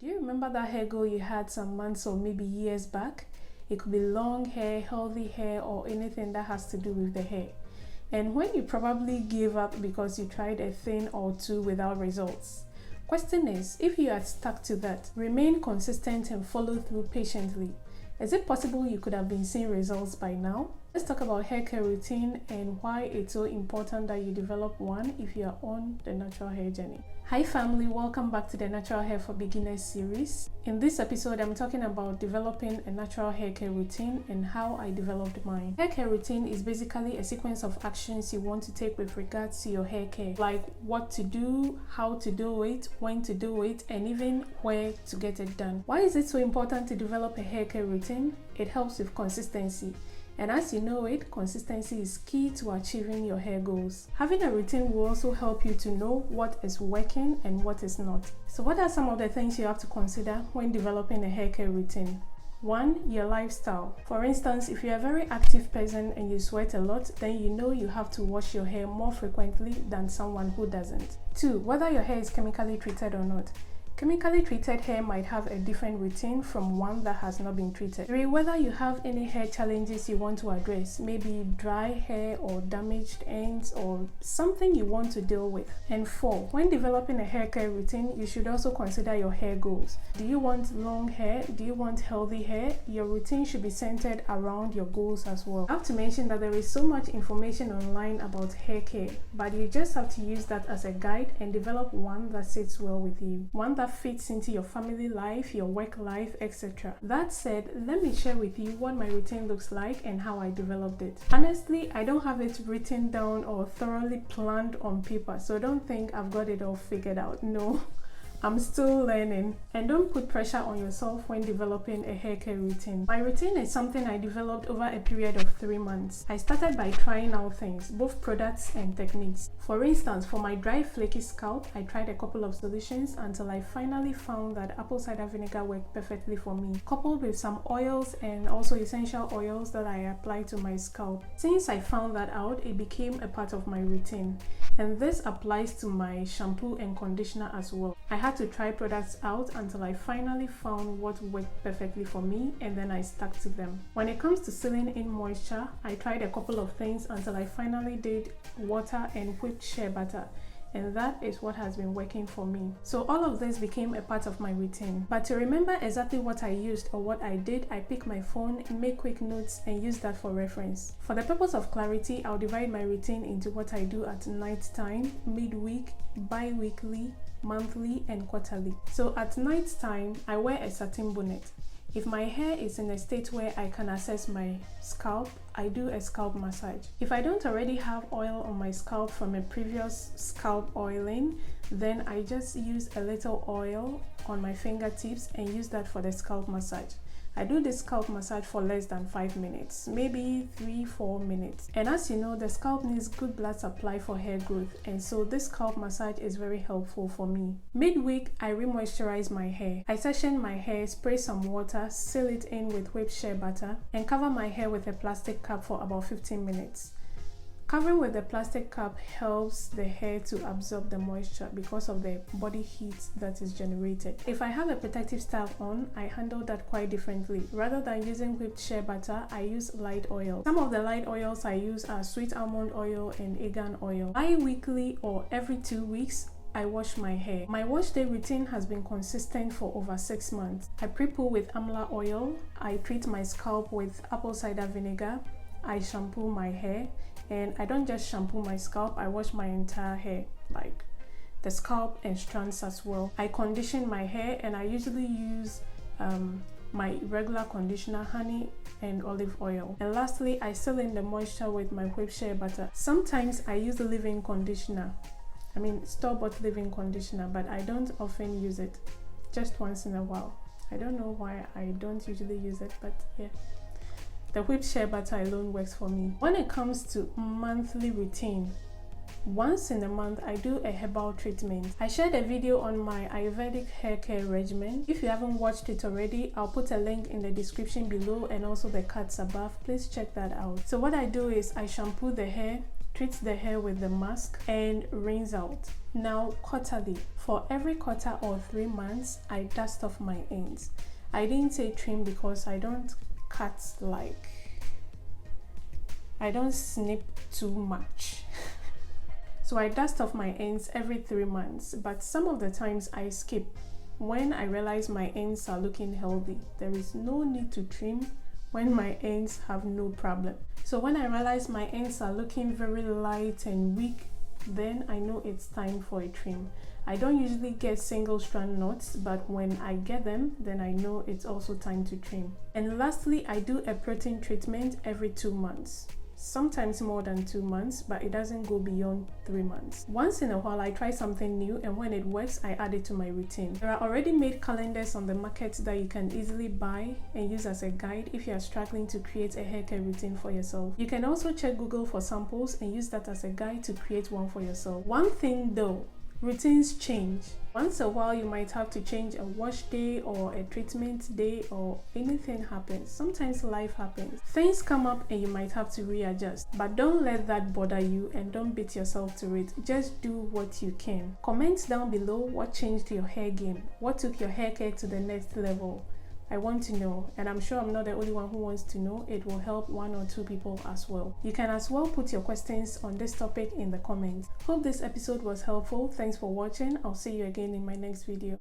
Do you remember that hair goal you had some months or maybe years back? It could be long hair, healthy hair, or anything that has to do with the hair. And when you probably gave up because you tried a thing or two without results. Question is, if you are stuck to that, remain consistent and follow through patiently. Is it possible you could have been seeing results by now? Let's talk about hair care routine and why it's so important that you develop one if you are on the natural hair journey. Hi family, welcome back to the Natural Hair for Beginners series. In this episode, I'm talking about developing a natural hair care routine and how I developed mine. Hair care routine is basically a sequence of actions you want to take with regards to your hair care, like what to do, how to do it, when to do it, and even where to get it done. Why is it so important to develop a hair care routine? It helps with consistency. And as you know it, consistency is key to achieving your hair goals. Having a routine will also help you to know what is working and what is not. So what are some of the things you have to consider when developing a hair care routine? 1. Your lifestyle. For instance, if you're a very active person and you sweat a lot, then you know you have to wash your hair more frequently than someone who doesn't. 2. Whether your hair is chemically treated or not. Chemically treated hair might have a different routine from one that has not been treated. 3. Whether you have any hair challenges you want to address, maybe dry hair or damaged ends or something you want to deal with. And 4. When developing a hair care routine, you should also consider your hair goals. Do you want long hair? Do you want healthy hair? Your routine should be centered around your goals as well. I have to mention that there is so much information online about hair care, but you just have to use that as a guide and develop one that sits well with you. One that fits into your family life, your work life, etc. That said, let me share with you what my routine looks like and how I developed it. Honestly, I don't have it written down or thoroughly planned on paper, so don't think I've got it all figured out. No. I'm still learning, and don't put pressure on yourself when developing a hair care routine. My routine is something I developed over a period of 3 months. I started by trying out things, both products and techniques. For instance, for my dry flaky scalp, I tried a couple of solutions until I finally found that apple cider vinegar worked perfectly for me, coupled with some oils and also essential oils that I apply to my scalp. Since I found that out, it became a part of my routine. And this applies to my shampoo and conditioner as well. I had to try products out until I finally found what worked perfectly for me, and then I stuck to them. When it comes to sealing in moisture, I tried a couple of things until I finally did water and whipped shea butter. And that is what has been working for me. So all of this became a part of my routine. But to remember exactly what I used or what I did, I pick my phone, make quick notes, and use that for reference. For the purpose of clarity, I'll divide my routine into what I do at night time, midweek, bi-weekly, monthly, and quarterly. So at night time, I wear a satin bonnet. If my hair is in a state where I can access my scalp, I do a scalp massage. If I don't already have oil on my scalp from a previous scalp oiling, then I just use a little oil on my fingertips and use that for the scalp massage. I do this scalp massage for less than 5 minutes, maybe 3-4 minutes. And as you know, the scalp needs good blood supply for hair growth, and so this scalp massage is very helpful for me. Midweek, I re-moisturize my hair. I session my hair, spray some water, seal it in with whipped shea butter, and cover my hair with a plastic cap for about 15 minutes. Covering with the plastic cap helps the hair to absorb the moisture because of the body heat that is generated. If I have a protective style on, I handle that quite differently. Rather than using whipped shea butter, I use light oil. Some of the light oils I use are sweet almond oil and argan oil. Bi-weekly or every 2 weeks, I wash my hair. My wash day routine has been consistent for over 6 months. I pre-poo with amla oil. I treat my scalp with apple cider vinegar. I shampoo my hair, and I don't just shampoo my scalp, I wash my entire hair, like the scalp and strands as well. I condition my hair, and I usually use my regular conditioner, honey and olive oil. And lastly, I seal in the moisture with my whipped shea butter. Sometimes I use leave-in conditioner, store-bought leave-in conditioner, but I don't often use it, just once in a while. I don't know why I don't usually use it, but yeah. The whipped shea butter alone works for me. When it comes to monthly routine, once in a month I do a herbal treatment. I shared a video on my Ayurvedic hair care regimen. If you haven't watched it already, I'll put a link in the description below and also the cards above. Please check that out. So what I do is I shampoo the hair, treat the hair with the mask, and rinse out. Now quarterly. For every quarter or 3 months, I dust off my ends. I didn't say trim because I don't cut I don't snip too much. So I dust off my ends every 3 months, but some of the times I skip. When I realize my ends are looking healthy, there is no need to trim when my ends have no problem. So when I realize my ends are looking very light and weak, then I know it's time for a trim. I don't usually get single strand knots, but when I get them, then I know it's also time to trim. And lastly, I do a protein treatment every 2 months. Sometimes more than 2 months, but it doesn't go beyond 3 months. Once in a while, I try something new, and when it works, I add it to my routine. There are already made calendars on the market that you can easily buy and use as a guide if you are struggling to create a hair care routine for yourself. You can also check Google for samples and use that as a guide to create one for yourself. One thing though, routines change. Once a while, you might have to change a wash day or a treatment day, or anything happens. Sometimes life happens. Things come up and you might have to readjust. But don't let that bother you and don't beat yourself to it. Just do what you can. Comment down below what changed your hair game. What took your hair care to the next level? I want to know, and I'm sure I'm not the only one who wants to know. It will help 1 or 2 people as well. You can as well put your questions on this topic in the comments. Hope this episode was helpful. Thanks for watching. I'll see you again in my next video.